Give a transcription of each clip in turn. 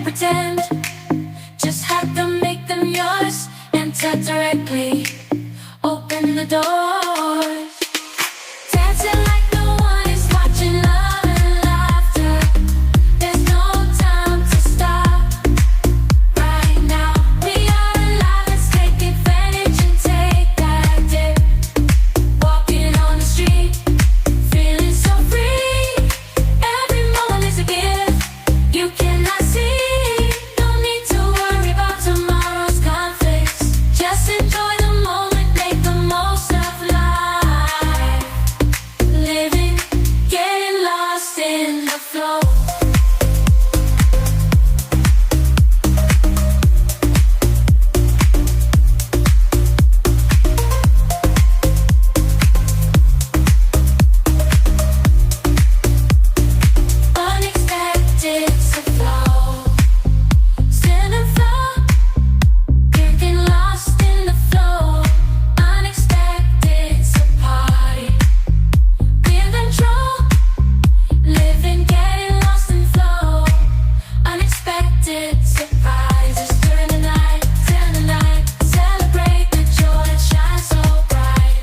pretend. Just have to make them yours. Enter directly, open the doors. Dancing like no one is watching, love and laughter. There's no time to stop. Right now, we are alive, let's take advantage and take that dip. Walking on the street, feeling so free. Every moment is a gift you cannot see. No need to worry about tomorrow's conflicts. Just enjoy the moment, make the most of life. Living, getting lost in the flow. Unexpected to flow. Stand and flow. Getting lost in the flow. Unexpected to party. Give control. Living, getting lost in flow. Unexpected surprises during the night. Celebrate the joy that shines so bright.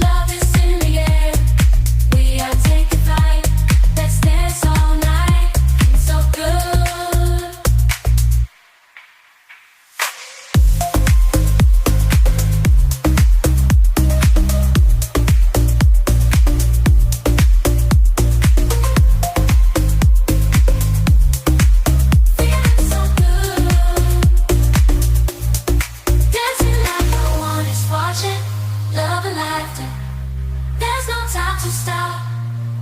Love is in the air. We are taking flight. Let's dance all night. It's so good. Feeling so good. Dancing like no one is watching. Love and laughter. There's no time to stop.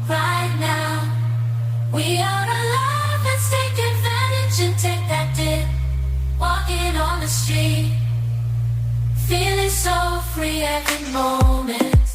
Right now, we are alive. Let's take advantage and take that dip. Walking on the street, feeling so free every moment.